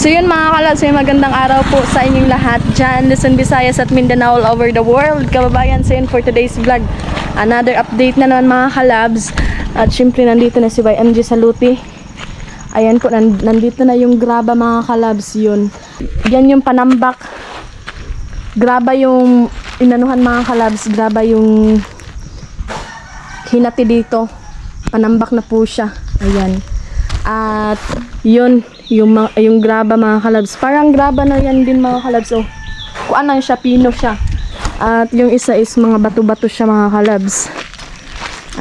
So yun mga kalabs, may magandang araw po sa inyong lahat dyan, Luzon, Visayas at Mindanao, all over the world. Kababayan, so yun for today's vlog. Another update na naman mga kalabs. At syempre nandito na si YMG Saluti. Ayan po, nandito na yung graba mga kalabs yun. Yan yung panambak. Graba yung inanuhan mga kalabs, graba yung hinati dito. Panambak na po siya. Ayan. At yun, yung graba mga kalabs. Parang graba na yan din mga kalabs. Oh, kuan lang siya, pino siya. At yung isa is mga bato-bato siya mga kalabs.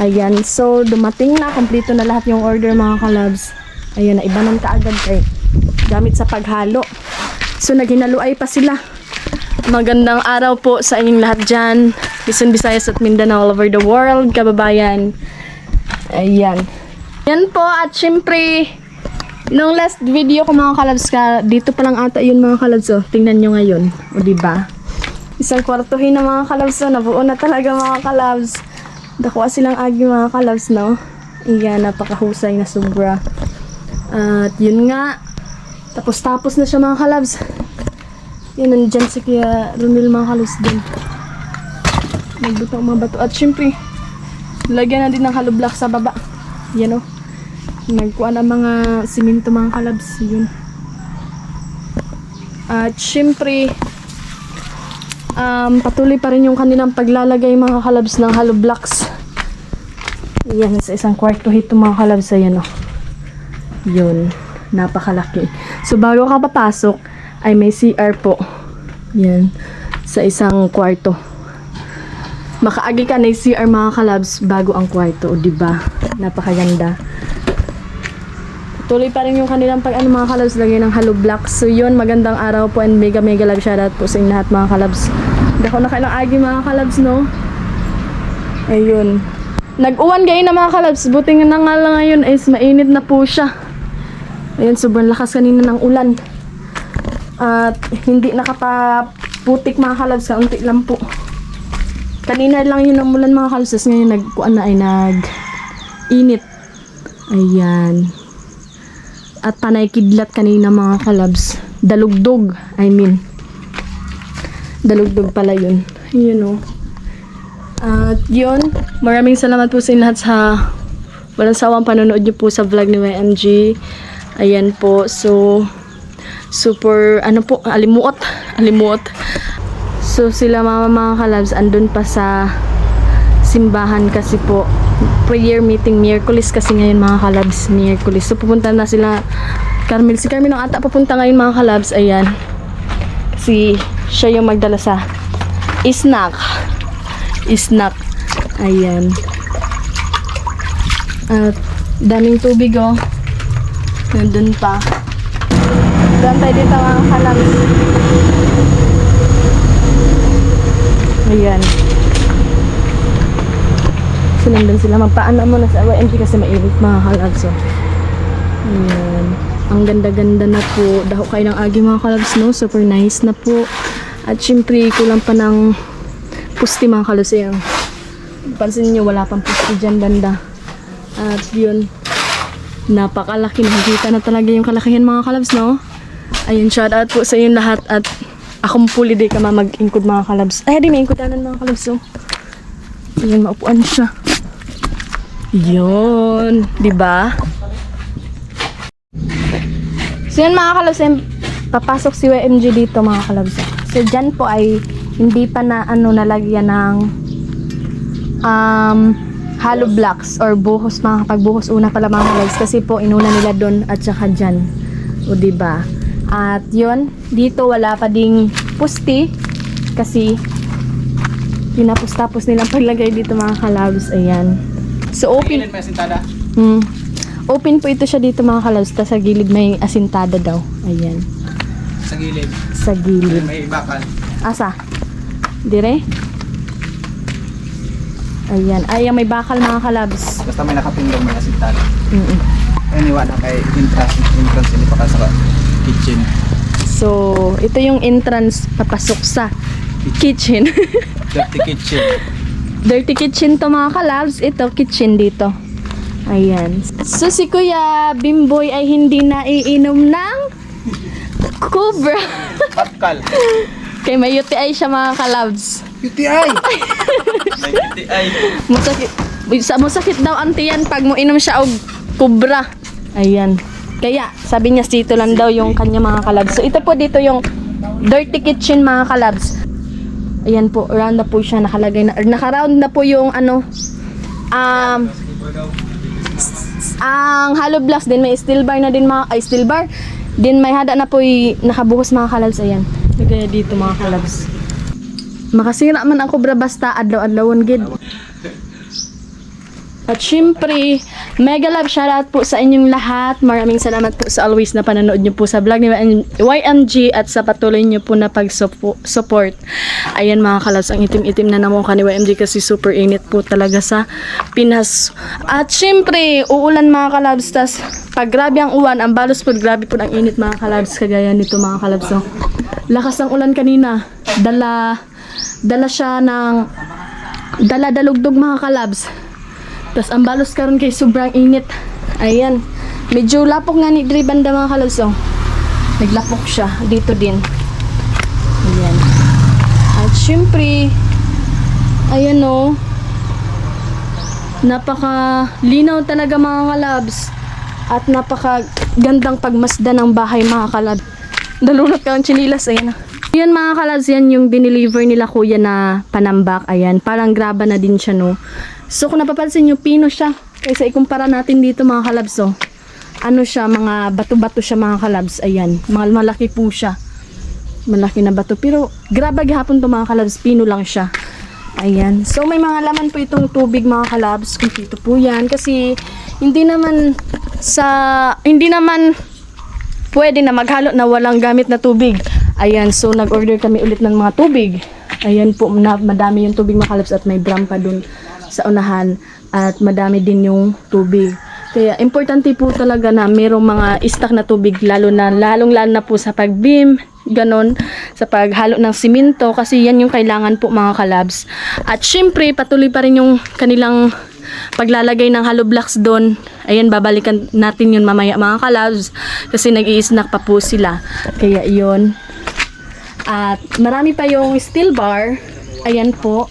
Ayan. So dumating na, kompleto na lahat yung order mga kalabs. Ayan, na iba nang kaagad kay gamit sa paghalo. So naghinaloay pa sila. Magandang araw po sa inyong lahat dyan, Luzon, Visayas at Mindanao, all over the world, kababayan. Ayan. Yan po, at syempre nung last video ko mga kalabs ka, dito pa lang ata yun mga kalabs. Oh, tingnan nyo ngayon. O diba? Isang kwartuhin na mga kalabs. Oh, nabuo na talaga mga kalabs. Dakuha silang agi mga kalabs, no? Ayan, napakahusay na sobra. At yun nga, tapos na siya mga kalabs. Yan, nandyan si Kuya Romil mga kalabs din. Nagbutang mga bato. At syempre, lagyan na din ng hollow block sa baba. Yan o. Nagkuha ng mga simento mga kalabs. Yun. At syempre, patuloy pa rin yung kanilang paglalagay mga kalabs ng hollow blocks. Yan, sa isang kwarto hito mga kalabs. Ayan o. Yun. Napakalaki. So, bago ka papasok, ay may CR po. Yan. Sa isang kwarto. Makaagi ka na yung CR mga kalabs bago ang kwarto. O diba? Napakaganda. Tuloy pa rin yung kanilang pag-ano mga kalabs, lagay ng hollow blocks. So yun, magandang araw po and mega love shoutout po sa inyo lahat mga kalabs. Hindi ako nakailang agi mga kalabs, no? Ayun. Nag-uwan gayon na mga kalabs. Buti nga nga lang ngayon is mainit na po siya. Ayun, sobrang lakas kanina ng ulan. At hindi nakapaputik mga kalabs, kaunti lang po. Kanina lang yun ang ulan mga kalabs. Tapos ngayon nag-kuan na ay nag-init. Ayan. At panay kidlat kanina mga kalabs. Dalugdog, I mean. Dalugdog pala yun. Yun o. At yun, maraming salamat po sa inyo lahat sa walang sawang panonood nyo po sa vlog ni YMG. Ayan po. So, super, ano po, alimuot. So, sila mga kalabs, andun pa sa simbahan kasi po. Prayer meeting, Miyerkules kasi ngayon mga kalabs, Miyerkules. So pupunta na sila Carmel. Si Carmel ang ata papunta ngayon mga kalabs. Ayan. Kasi siya yung magdala sa snack. Ayan. At daming tubig oh. Nandun pa. Doon tayo dito mga kalabs. Ayan. So nandun sila, magpaano muna sa YMG kasi mainit mga kalabs. So ayan, ang ganda-ganda na po. Daho kayo ng agi mga kalabs, no? Super nice na po. At syempre kulang pa ng pusti mga kalabs. Ayan, pansin nyo wala pang pusti dyan banda. At yun, napakalaki, nakikita na talaga yung kalakihan mga kalabs, no? Ayun, shout out po sa inyo lahat. At akong puli di ka mag-ingkod mga kalabs. Ay di may ingkodanan mga kalabs. So ayan, maupuan siya. Yun, di ba? So yun mga kalabs, papasok si YMG dito mga kalabs. So dyan po ay hindi pa na nalagyan ng hollow blocks or buhos, mga pagbuhos una pala mga kalabs kasi po inuna nila doon at saka dyan. O di ba? At yun, dito wala pa ding pusti kasi pinapos-tapos nilang paglagay dito mga kalabs. Ayan. So open. Open po ito siya dito mga kalabs. Tapos sa gilid may asintada daw. Ayan. Sa gilid. Sa gilid. May bakal. Asa? Dire? Ayan. Ayan, may bakal mga kalabs. Basta may nakapindong may asintada. Anyway, na kay entrance hindi pa ka sa kitchen. So, ito yung entrance papasok sa kitchen. Dirty kitchen. Dirty kitchen to mga kalabs. Ito, kitchen dito. Ayan. So, si Kuya Bimboy ay hindi naiinom ng Cobra. Matkal. Kay may UTI siya mga kalabs. UTI. May PTI. Masakit daw ang tiyan pag mo inom siya og kubra. Ayan. Kaya sabi niya sito lang daw yung kanya mga kalabs. So ito po dito yung dirty kitchen mga kalabs. Ayan po, round na po siya nakalagay na. Naka-round na po yung ano ang hollow blocks din, may steel bar na din mga steel bar. Din may hada na po nakabuhos mga kalabs. Ayan. Lagay dito mga kalabs. Makasira man ang kubra basta adlaw-adlawon gid. At syempre, mega love shoutout po sa inyong lahat. Maraming salamat po sa always na panonood nyo po sa vlog ni YMG at sa patuloy nyo po na pag-support. Ayan mga kalabs, ang itim-itim na namukha ni YMG kasi super init po talaga sa Pinas. At syempre, uulan mga kalabs. Tas pag grabe ang uwan, ang balos po, grabe po ang init mga kalabs. Kagaya nito mga kalabs. So, lakas ng ulan kanina. Dala siya ng dala-dalugdog mga kalabs. Tapos ang balos karon kay sobrang init. Ayan. Medyo lapok nga ni diri banda mga kalabs. Oh. Naglapok siya dito din. Ayan. At syempre, ayan oh. Napaka linaw talaga mga kalabs. At napaka gandang pagmasdan ng bahay mga kalabs. Dalulot ka ang chinilas. Ayan. Ayan mga kalabs, yan yung dineliver nila kuya na panambak. Ayan. Parang graba na din siya no. So kung napapansin nyo, pino siya. Kaysa ikumpara natin dito mga kalabs. Oh. Ano siya, mga bato-bato siya mga kalabs. Ayan, malaki po siya. Malaki na bato. Pero grabe gihapon to mga kalabs, pino lang siya. Ayan. So may mga laman po itong tubig mga kalabs. Kumpleto po yan. Kasi hindi naman pwede na maghalo na walang gamit na tubig. Ayan, so nag-order kami ulit ng mga tubig. Ayan po, madami yung tubig mga kalabs at may drum pa dun sa unahan at madami din yung tubig. Kaya importante po talaga na mayroong mga stock na tubig lalong na po sa pag-beam, ganon, sa paghalo ng simento kasi yan yung kailangan po mga kalabs. At syempre patuloy pa rin yung kanilang paglalagay ng hollow blocks doon. Ayan, babalikan natin yun mamaya mga kalabs kasi nag-i-snack pa po sila. Kaya yun. At marami pa yung steel bar. Ayan po.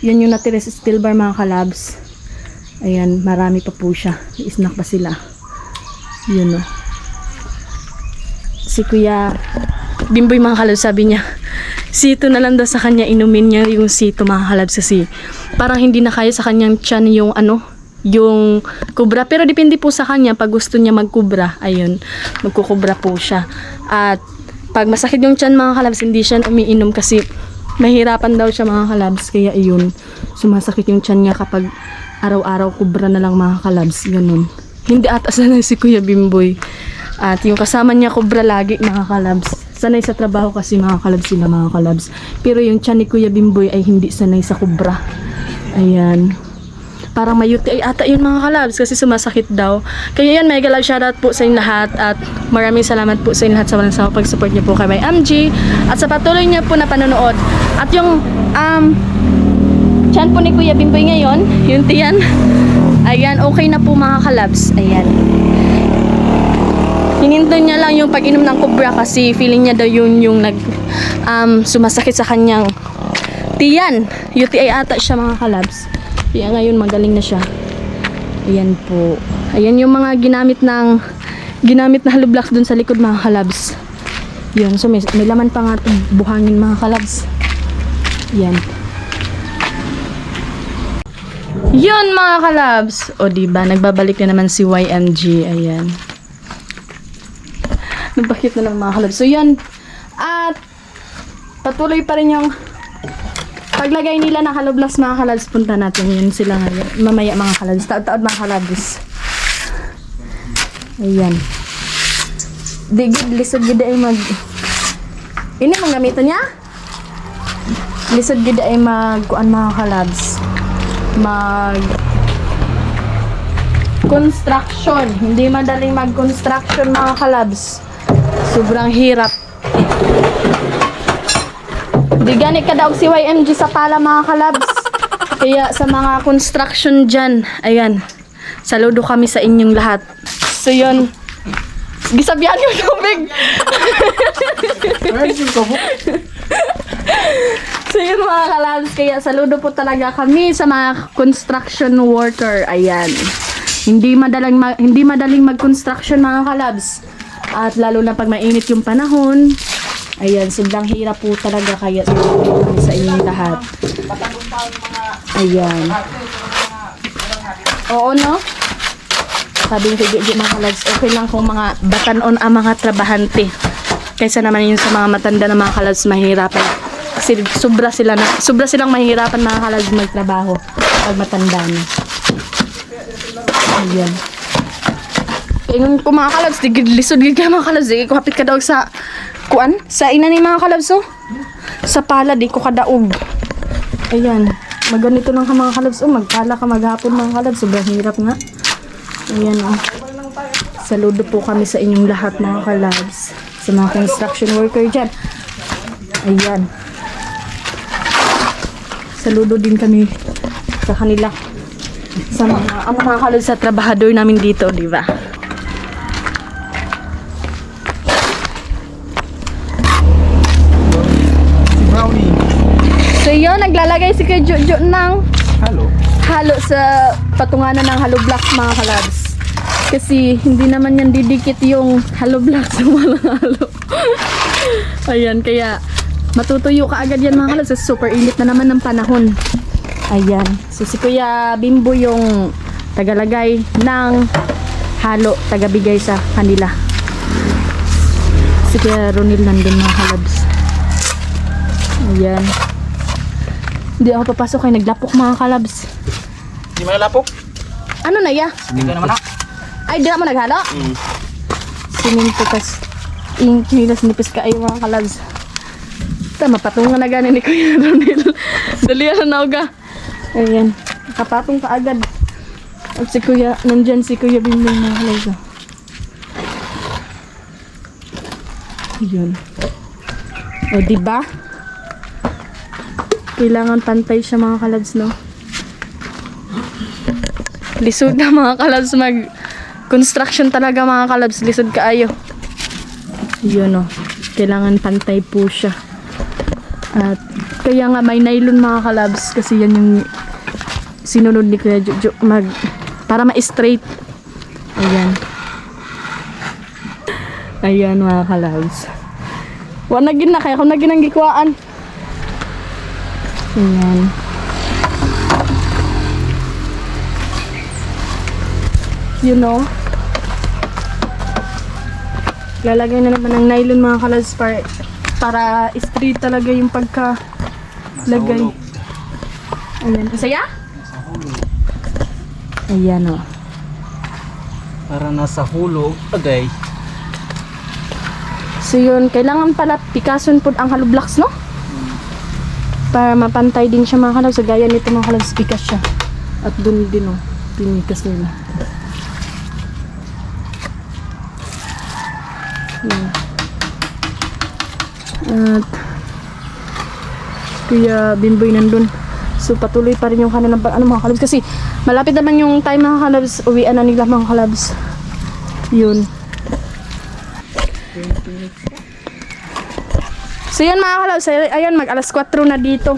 Yan yung natira sa steel bar mga kalabs. Ayan, marami pa po siya. I-snack pa sila. Yun o. Si Kuya Bimboy mga kalabs, sabi niya, sito na lang daw sa kanya, inumin niya yung sito mga kalabs kasi parang hindi na kaya sa kanyang tiyan yung yung kubra. Pero depende po sa kanya pag gusto niya magkubra. Ayun, magkukubra po siya. At pag masakit yung tiyan mga kalabs, hindi siya umiinom kasi mahirapan daw siya mga kalabs, kaya iyon, sumasakit yung tiyan niya kapag araw-araw kubra na lang mga kalabs, ganun. Hindi ata sanay si Kuya Bimboy. At yung kasama niya kubra lagi mga kalabs. Sanay sa trabaho kasi mga kalabs sila mga kalabs. Pero yung tiyan ni Kuya Bimboy ay hindi sanay sa kubra. Ayan. Parang may UTI ata yun mga kalabs kasi sumasakit daw. Kaya yan, mega love shoutout po sa inyo lahat at maraming salamat po sa inyo lahat sa walang sawang pag-support niyo po kay MG at sa patuloy niyo po na panonood. At yung tiyan po ni Kuya Bimboy ngayon, yung tiyan, ayan, okay na po mga kalabs. Ayan. Hininto niya lang yung pag-inom ng kubra kasi feeling niya daw yun yung sumasakit sa kanyang tiyan. UTI ata siya mga kalabs. Kaya ngayon magaling na siya. Ayan po. Ayan yung mga ginamit na hollow blocks dun sa likod mga kalabs. Yun. So may laman pa nga itong buhangin mga kalabs. Yan. Yun mga kalabs. O diba, nagbabalik na naman si YMG. Ayan. Nagbakit na naman mga kalabs. So yan. At patuloy pa rin yung paglagay nila ng hollow blocks mga kalabs. Punta natin yun sila ngayon. Mamaya mga kalabs. Taod-taod mga kalabs. Ayan. Digid, lisod gida ay ini mang gamitan niya? Lisod gida ay kuan mga kalabs. Construction. Hindi madaling mag-construction mga kalabs. Sobrang hirap. Di gani ka daw si YMG sa pala mga kalabs. Kaya sa mga construction dyan, ayan, saludo kami sa inyong lahat. So yun, Gisabihan yung tubig. Ay, yung kabuk. So yun mga kalabs, kaya saludo po talaga kami sa mga construction worker. Ayan. Hindi madaling mag-construction mga kalabs. At lalo na pag mainit yung panahon. Ayan, sobrang hirap po talaga kaya saludo po kami sa inyong lahat. Ayan. Oo, no? Sabi ko, mga kalabs, okay lang kung mga batanon ang mga trabahante. Kaysa naman yun sa mga matanda na mga kalabs mahirapan. Kasi sobra silang mahihirapan mga kalabs magtrabaho pag matanda na. Ayan. Ingon ko mga kalabs, lisod gid kay mga kalabs, di ko hapit kadaog sa kuan, sa ina ni mga kalabs oh. Sa pala di ko kadaog. Ayan. Maganito lang ka mga kalabs oh, magpala ka maghapon mga kalabs, sobrang hirap nga. Ayan oh. Saludo po kami sa inyong lahat mga kalabs, sa mga construction worker dyan. Ayan. Saludo din kami sa kanila, sa mga kalabs, sa trabahador namin dito, di ba? Si Brownie. So yun, naglalagay si Kuya Jojo ng Halo. halo sa patunganan ng halo blocks mga kalabs. Kasi hindi naman yan didikit yung halo blocks sa walang halo. Ayan, kaya matutuyo ka agad yan mga kalabs. Super init na naman ng panahon. Ayan. So si Kuya Bimbo yung tagalagay ng halo, tagabigay sa kanila. Si Kuya Ronil nandun mga kalabs. Ayan. Hindi ako papasok kay naglapok mga kalabs. Di mo nalapok? Ano na ya? Hindi ka naman Ay, di na mo naghalo? Siminto tas kinilas nipis ka ay mga kalabs. Tama, patungan na ganin ni Kuya Ronil. Dalihan na nauga. Ayan. Kapatong ka agad. At si Kuya, nandyan si Kuya Bimbing mga kalabs. Yun. O, diba? Kailangan pantay siya mga kalabs, no? Lisod na mga kalabs construction talaga mga kalabs. Lisod kaayo. Yun, no? Kailangan pantay po siya. At kaya nga may nylon mga kalabs kasi yan yung sinunod ni Kuya Jojo para ma-straight. Ayan. Ayan mga kalabs. Wala na gin na kaya kung naging ang gikwaan. Ayan. You know, lalagay na naman ng nylon mga kalabs para straight talaga yung pagka-lagay. Ayan. Masaya? Ayan o. para nasa hulog. Agay. So yun, kailangan pala pikason po ang halo blocks, no? Para mapantay din siya mga kalabs. So gaya nito mga kalabs, pikas siya. At dun din o, pinikas nila. Yan. At Kuya Bimboy nandun. So patuloy pa rin yung kanilang mga kalabs. Kasi malapit naman yung time mga kalabs. Uwian na nila mga kalabs. Yun. So yun mga kalabs. Ayun, mag alas 4 na dito.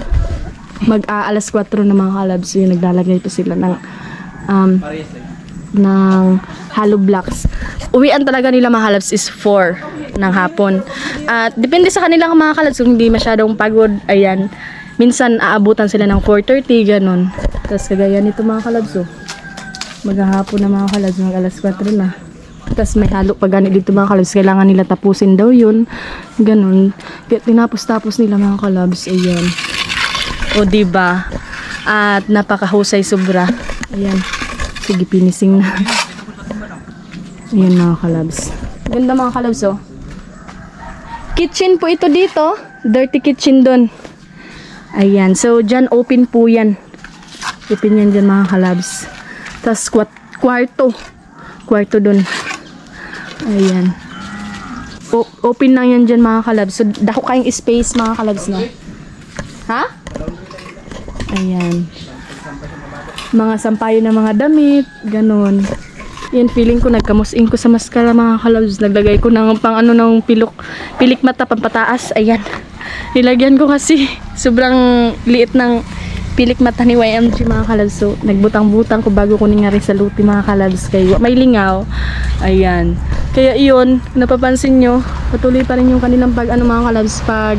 Alas 4 na mga kalabs. So yun, naglalagay pa sila ng hollow blocks. Uwian talaga nila mga kalabs is 4 ng hapon. At depende sa kanilang mga kalabs kung hindi masyadong pagod. Ayan. Minsan aabutan sila ng 4:30 ganun. Tapos kagaya nito mga kalabs oh. Maghahapon na mga kalabs, mag alas 4 na. Tapos may halo pa ganit dito mga kalabs. Kailangan nila tapusin daw yun. Ganun. Kaya tinapos-tapos nila mga kalabs. Ayan. O diba? At napakahusay sobra. Ayan. Sige, pinising na. Ayan mga kalabs. Ganda mga kalabs oh. Kitchen po ito dito. Dirty kitchen doon. Ayan. So, dyan open po yan. Open yan dyan mga kalabs. Tapos kwarto. Kwarto doon. Ayan. Open lang yan dyan mga kalabs. So, dako kayong space mga kalabs no. Ha? Ayan. Mga sampayo ng mga damit. Ganon. Yan, feeling ko nagkamusin ko sa mascara mga kalabs. Naglagay ko ng pang ano ng pilik mata pampataas. Ayan. Nilagyan ko kasi sobrang liit ng pilik mata ni YMG mga kalabs. So, nagbutang-butang ko bago ko nga rin sa luti mga kalabs. Kaya may lingaw. Ayan. Kaya iyon, napapansin nyo, patuloy pa rin yung kanilang pag ano mga kalabs, pag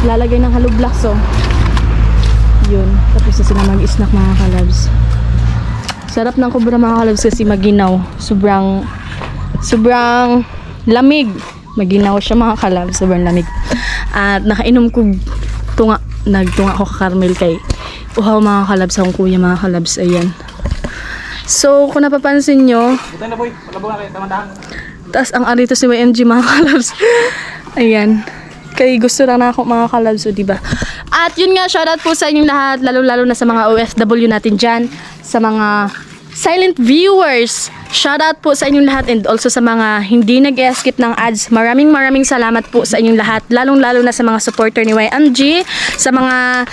lalagay ng hollow blocks. So, yun. Tapos na sila mag-snack mga kalabs. Sarap ng kubra mga kalabs kasi maginaw. Sobrang lamig. Maginaw siya mga kalabs. Sobrang lamig. At nakainom ko tunga. Nagtunga ko ka-caramel kay uhaw mga kalabs. Akong kuya mga kalabs. Ayan. So, kung napapansin nyo, Buta na boy, palabo nga kayo, tamandahan. taas ang aritos ni YMG mga kalabs. Ayan. Kay gusto lang na ako mga kalabs, so diba? At yun nga, shoutout po sa inyong lahat, lalo-lalo na sa mga OFW natin dyan, sa mga silent viewers. Shoutout po sa inyong lahat and also sa mga hindi nag-skip ng ads. Maraming salamat po sa inyong lahat, lalong-lalo na sa mga supporter ni YMG, sa mga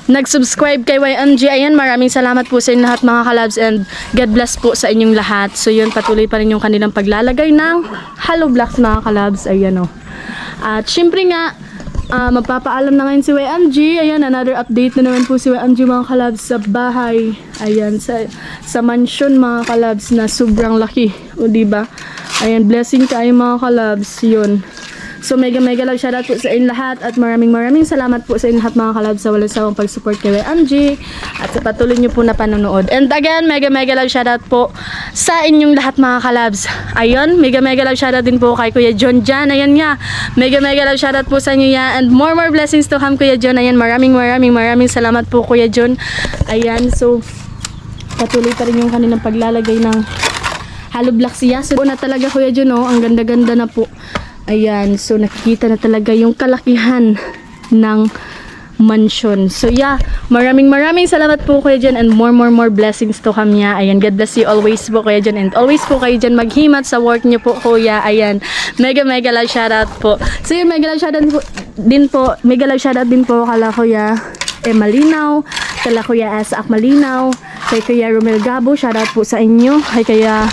nag-subscribe kay YMG. Ayan, maraming salamat po sa inyong lahat mga kalabs and God bless po sa inyong lahat. So yun, patuloy pa rin yung kanilang paglalagay ng hollow blocks mga kalabs. Ayan o. At syempre nga, magpapaalam na ngayon si YMG. Ayan, another update na naman po si YMG mga kalabs sa bahay. Ayan, sa mansion mga kalabs na sobrang laki. O diba? Ayan, blessing kayo mga kalabs. Yun. So mega love shoutout po sa inyong lahat at maraming salamat po sa inyong lahat mga kalabs sa walang sawang pag-support kay YMG at sa patuloy nyo po na panonood. And again, mega love shoutout po sa inyong lahat mga kalabs. Ayun, mega love shoutout din po kay Kuya John Jan. Ayan nga, mega love shoutout po sa inyo yan and more blessings to come Kuya John. Ayan, maraming salamat po Kuya John. Ayan, so patuloy pa rin yung kanilang paglalagay ng hollow blocks siya. So na talaga Kuya John, oh, ang ganda-ganda na po. Ayan, so nakikita na talaga yung kalakihan ng mansion. So yeah, maraming salamat po Kuya Jan and more blessings to come niya. Ayan, God bless you always po Kuya Jan and always po kayo dyan maghimat sa work niyo po Kuya. Ayan, mega love shoutout po. So yun, mega love shoutout din po kala Kuya Malinaw, kala Kuya Asak Malinaw, kay Kuya Romel Gabo, shoutout po sa inyo, kay Kuya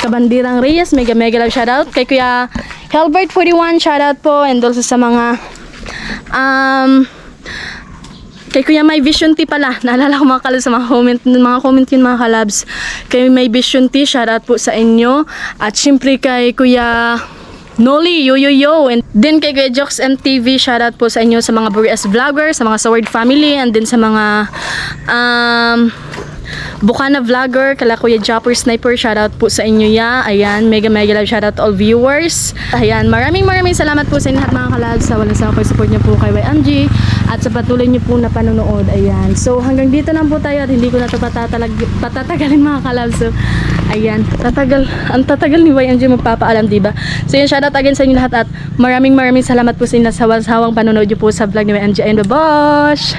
Kabandirang Reyes, mega love shoutout, kay Kuya Helbert 41, shoutout po, and also sa mga kay Kuya May Vision T pala, naalala ko mga kalabs sa mga comment yun mga kalabs, kay May Vision T, shoutout po sa inyo, at syempre kay Kuya Noli, yo, and din kay Kuya Jokes MTV, shoutout po sa inyo, sa mga Burias Vlogger, sa mga Saward Family, and din sa mga Bukana Vlogger, kala Kuya Jopper Sniper, shoutout po sa inyo ya. Ayan, mega love shoutout all viewers. Ayan, maraming salamat po sa inyo lahat mga kalabs sa walang sawang pag-support niyo po kay YMG at sa patuloy niyo po na panonood. Ayan, so hanggang dito lang po tayo at hindi ko na ito patatagalin mga kalabs. So, ayan, ang tatagal ni YMG magpapaalam, diba? So yun, shoutout again sa inyo lahat at maraming salamat po sa inyo sa walang sawang panonood niyo po sa vlog ni YMG and babosh!